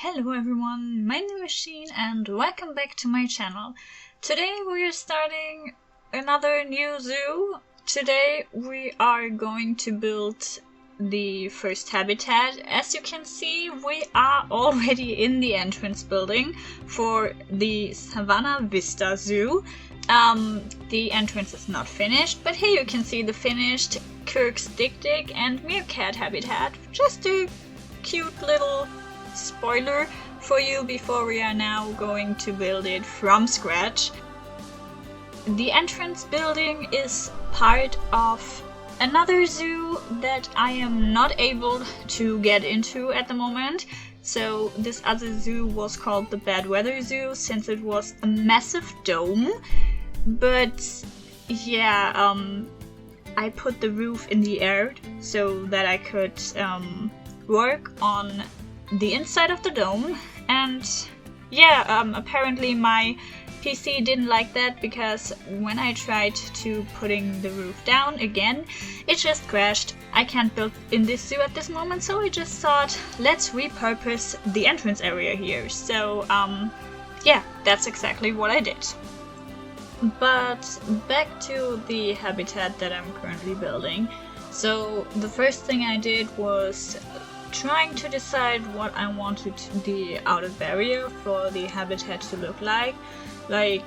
Hello everyone, my name is Sheen and welcome back to my channel. Today we are starting another new zoo. Today we are going to build the first habitat. As you can see, we are already in the entrance building for the Savannah Vista Zoo. The entrance is not finished, but here you can see the finished Kirk's Dik-Dik and Meerkat habitat. Just a cute little spoiler for you before we are now going to build it from scratch. The entrance building is part of another zoo that I am not able to get into at the moment. So this other zoo was called the Bad Weather Zoo since it was a massive dome. But yeah, I put the roof in the air so that I could work on the inside of the dome, and yeah, apparently my PC didn't like that because when I tried to putting the roof down again, it just crashed. I can't build in this zoo at this moment, so I just thought, let's repurpose the entrance area here. So yeah, that's exactly what I did. But back to the habitat that I'm currently building. So the first thing I did was trying to decide what I wanted the outer barrier for the habitat to look like. Like,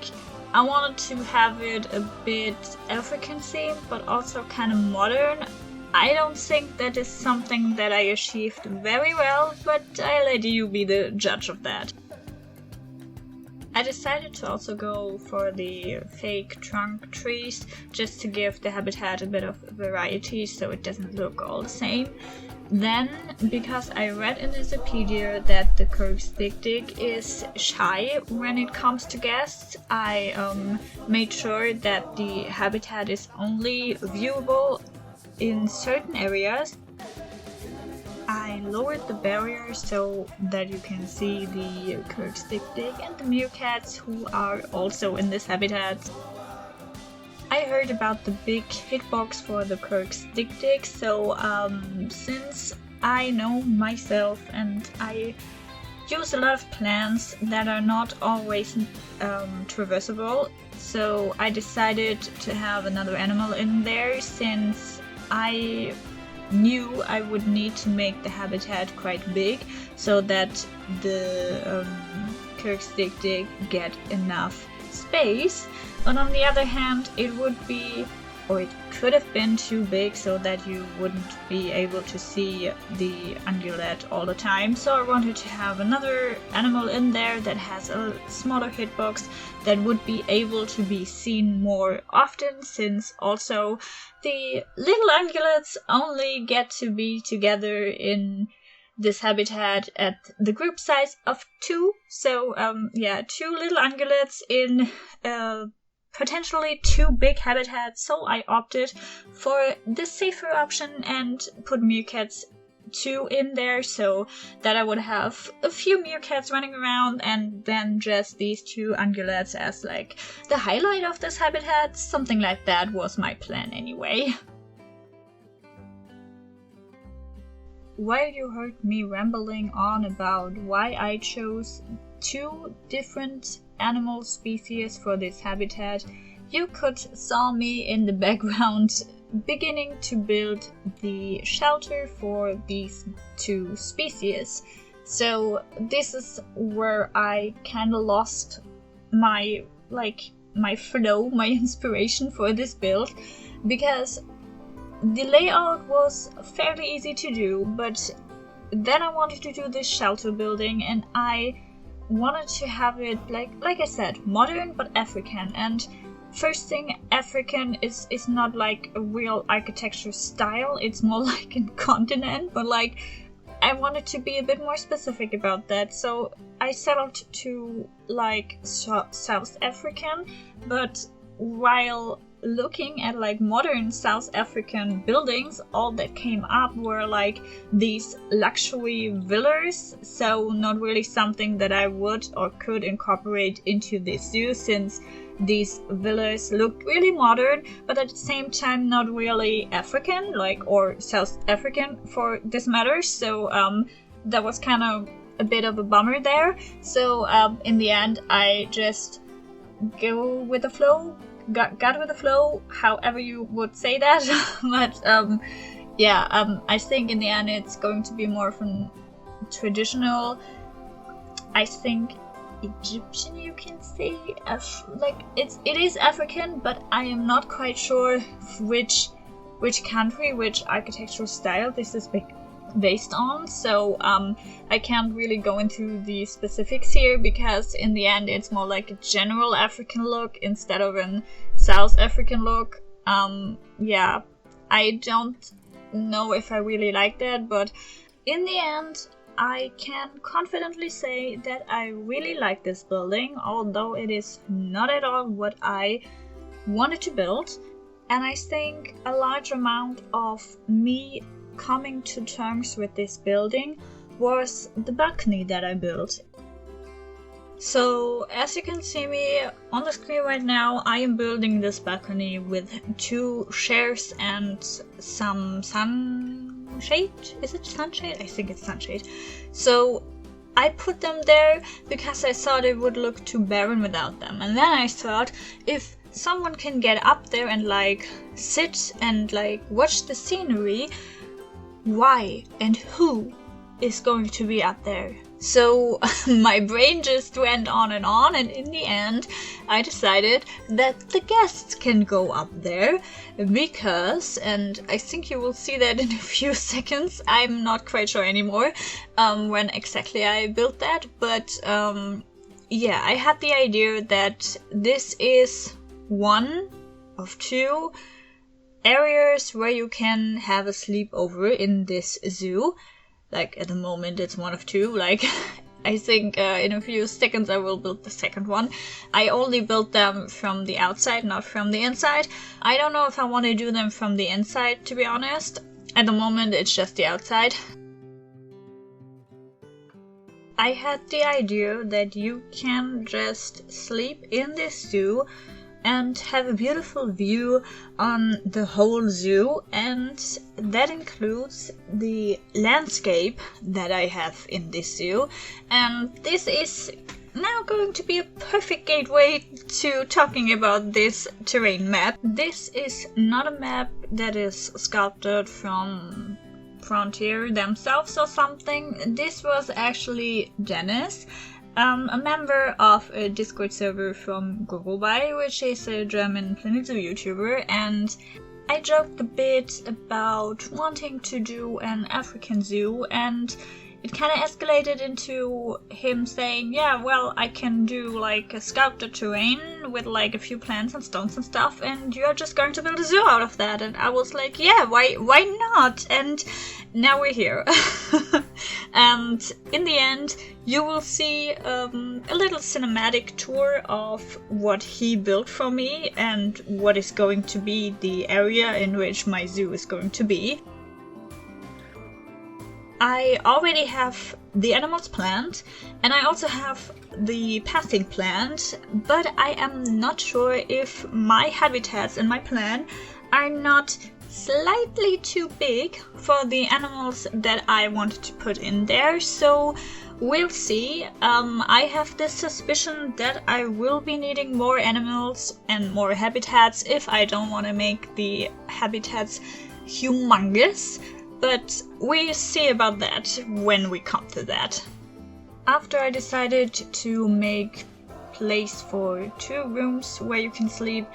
I wanted to have it a bit African themed, but also kind of modern. I don't think that is something that I achieved very well, but I'll let you be the judge of that. I decided to also go for the fake trunk trees, just to give the habitat a bit of variety so it doesn't look all the same. Then, because I read in the Wikipedia that the Kirk's Dik-Dik is shy when it comes to guests, I made sure that the habitat is only viewable in certain areas. I lowered the barrier so that you can see the Kirk's Dik-Dik and the meerkats who are also in this habitat. I heard about the big hitbox for the Kirk's Dik-Dik, so since I know myself and I use a lot of plants that are not always traversable, so I decided to have another animal in there since I knew I would need to make the habitat quite big so that the Kirk's Dik-Dik get enough space. But on the other hand, it would be, or it could have been too big so that you wouldn't be able to see the ungulate all the time. So I wanted to have another animal in there that has a smaller hitbox that would be able to be seen more often, since also the little ungulates only get to be together in this habitat at the group size of 2. So yeah, 2 little ungulates in potentially 2 big habitats, so I opted for the safer option and put meerkats 2 in there so that I would have a few meerkats running around and then just these 2 ungulates as like the highlight of this habitat. Something like that was my plan anyway. While you heard me rambling on about why I chose 2 different animal species for this habitat, you could saw me in the background beginning to build the shelter for these 2 species. So this is where I kinda lost my flow, my inspiration for this build, because the layout was fairly easy to do, but then I wanted to do this shelter building and I wanted to have it like I said, modern but African. And first thing, African is not like a real architecture style, it's more like a continent, but like I wanted to be a bit more specific about that, so I settled to like South African. But while looking at like modern South African buildings, all that came up were like these luxury villas, so not really something that I would or could incorporate into this zoo, since these villas looked really modern but at the same time not really African, like, or South African for this matter. So that was kind of a bit of a bummer there. So in the end, I just go with the flow, got with the flow, however you would say that. But I think in the end it's going to be more from traditional, I think Egyptian, you can say. It is African, but I am not quite sure which country, which architectural style this is based on. So I can't really go into the specifics here, because in the end it's more like a general African look instead of an South African look. I don't know if I really like that, but in the end I can confidently say that I really like this building, although it is not at all what I wanted to build. And I think a large amount of me coming to terms with this building was the balcony that I built. So as you can see me on the screen right now, I am building this balcony with 2 chairs and some sunshade. Is it sunshade? I think it's sunshade. So I put them there because I thought it would look too barren without them. And then I thought, if someone can get up there and sit and watch the scenery, why and who is going to be up there? So my brain just went on, and in the end I decided that the guests can go up there because, and I think you will see that in a few seconds, I'm not quite sure anymore when exactly I built that, but I had the idea that this is one of 2 areas where you can have a sleepover in this zoo. At the moment it's one of 2. I think in a few seconds I will build the second one. I only built them from the outside, not from the inside. I don't know if I want to do them from the inside, to be honest. At the moment it's just the outside. I had the idea that you can just sleep in this zoo and have a beautiful view on the whole zoo, and that includes the landscape that I have in this zoo. And this is now going to be a perfect gateway to talking about this terrain map. This is not a map that is sculpted from Frontier themselves or something. This was actually Dennis, a member of a Discord server from Gogobai, which is a German Planet Zoo YouTuber, and I joked a bit about wanting to do an African zoo, and it kind of escalated into him saying, yeah, well, I can do a sculpted terrain with a few plants and stones and stuff, and you're just going to build a zoo out of that. And I was like, yeah, why not? And now we're here. And in the end, you will see a little cinematic tour of what he built for me and what is going to be the area in which my zoo is going to be. I already have the animals planned, and I also have the pathing planned, but I am not sure if my habitats in my plan are not slightly too big for the animals that I wanted to put in there, so we'll see. I have this suspicion that I will be needing more animals and more habitats if I don't want to make the habitats humongous. But we'll see about that when we come to that. After I decided to make place for 2 rooms where you can sleep,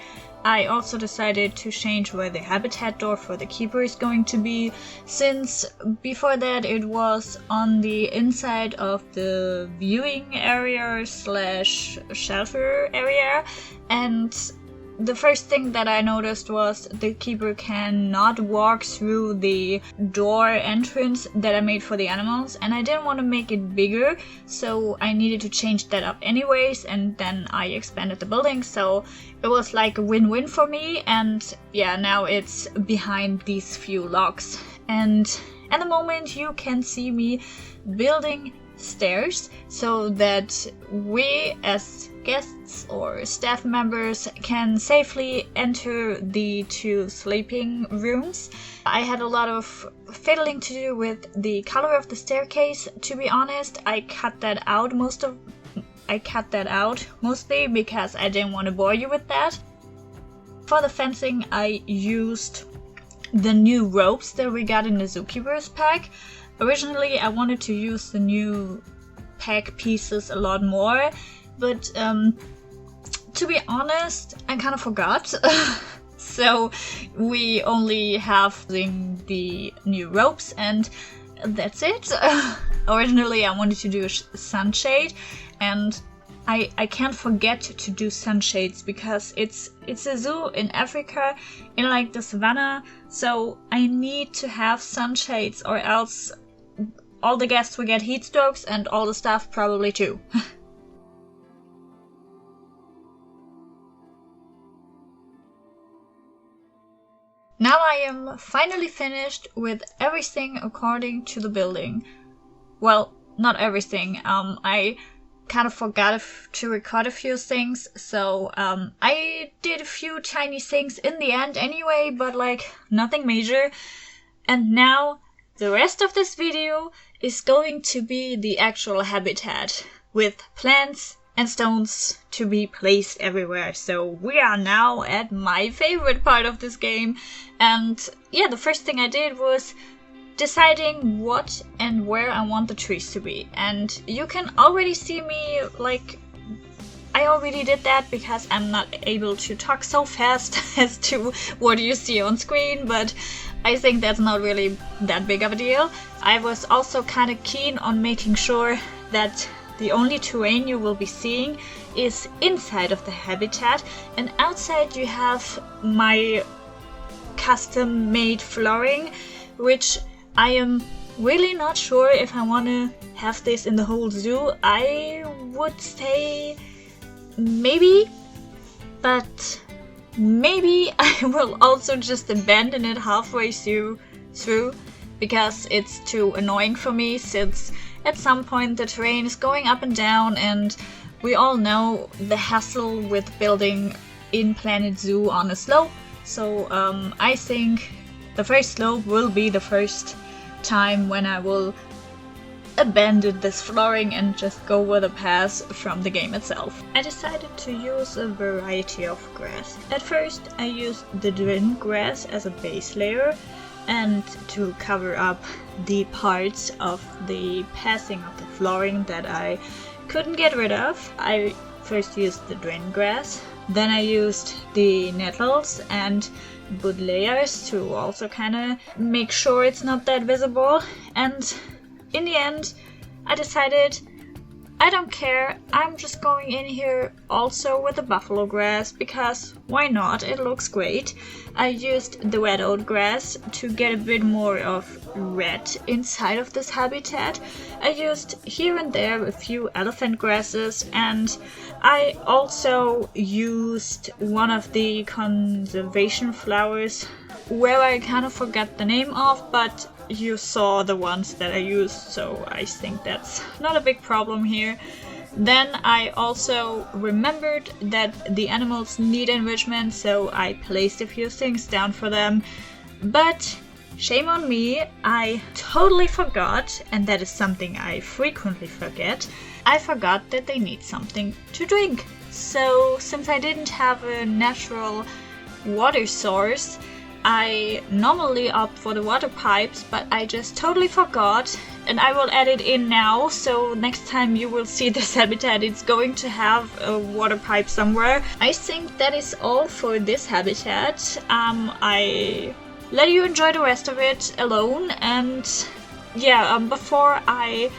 I also decided to change where the habitat door for the keeper is going to be, since before that it was on the inside of the viewing area / shelter area, and the first thing that I noticed was the keeper cannot walk through the door entrance that I made for the animals, and I didn't want to make it bigger, so I needed to change that up anyways, and then I expanded the building, so it was a win-win for me. And yeah, now it's behind these few logs, and at the moment you can see me building stairs so that we as guests or staff members can safely enter the 2 sleeping rooms. I had a lot of fiddling to do with the color of the staircase. To be honest, I cut that out mostly because I didn't want to bore you with that. For the fencing, I used the new ropes that we got in the Zookeeper's pack. Originally, I wanted to use the new pack pieces a lot more, but to be honest, I kind of forgot. So we only have the new ropes and that's it. Originally, I wanted to do a sunshade, and I can't forget to do sunshades because it's a zoo in Africa, in like the Savannah, so I need to have sunshades or else all the guests will get heat strokes and all the staff probably too. Now I am finally finished with everything according to the building. Well, not everything. I kind of forgot to record a few things, so I did a few tiny things in the end anyway, but like nothing major. And now the rest of this video is going to be the actual habitat with plants and stones to be placed everywhere. So we are now at my favorite part of this game. And yeah, the first thing I did was deciding what and where I want the trees to be. And you can already see me, like, I already did that because I'm not able to talk so fast as to what you see on screen, but I think that's not really that big of a deal. I was also kind of keen on making sure that the only terrain you will be seeing is inside of the habitat, and outside you have my custom-made flooring, which I am really not sure if I want to have this in the whole zoo. I would say maybe, but maybe I will also just abandon it halfway through because it's too annoying for me, since at some point the terrain is going up and down, and we all know the hassle with building in Planet Zoo on a slope. So I think the first slope will be the first time when I will abandon this flooring and just go with a pass from the game itself. I decided to use a variety of grass. At first I used the Drin grass as a base layer, and to cover up the parts of the passing of the flooring that I couldn't get rid of, I first used the Drin grass. Then I used the nettles and wood layers to also kind of make sure it's not that visible. And in the end, I decided I don't care, I'm just going in here also with the buffalo grass, because why not, it looks great. I used the red oat grass to get a bit more of red inside of this habitat. I used here and there a few elephant grasses, and I also used one of the conservation flowers where I kind of forgot the name of, but you saw the ones that I used, so I think that's not a big problem here. Then I also remembered that the animals need enrichment, so I placed a few things down for them. But shame on me, I totally forgot, and that is something I frequently forget, I forgot that they need something to drink. So since I didn't have a natural water source, I normally opt for the water pipes, but I just totally forgot, and I will add it in now, so next time you will see this habitat, it's going to have a water pipe somewhere. I think that is all for this habitat. I let you enjoy the rest of it alone, and yeah, before I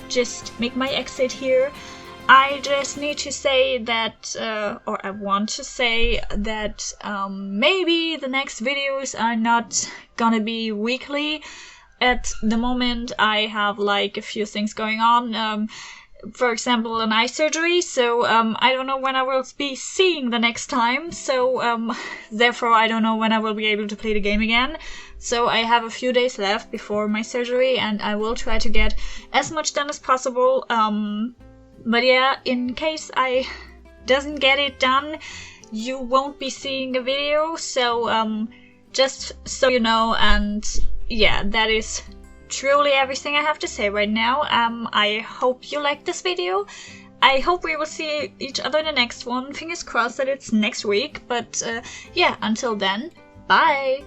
just make my exit here, I just need to say that, or I want to say that maybe the next videos are not gonna be weekly. At the moment I have like a few things going on, for example an eye surgery, so I don't know when I will be seeing the next time, so therefore I don't know when I will be able to play the game again. So I have a few days left before my surgery, and I will try to get as much done as possible. But yeah, in case I doesn't get it done, you won't be seeing a video. So just so you know, and yeah, that is truly everything I have to say right now. I hope you liked this video. I hope we will see each other in the next one. Fingers crossed that it's next week. But yeah, until then, bye!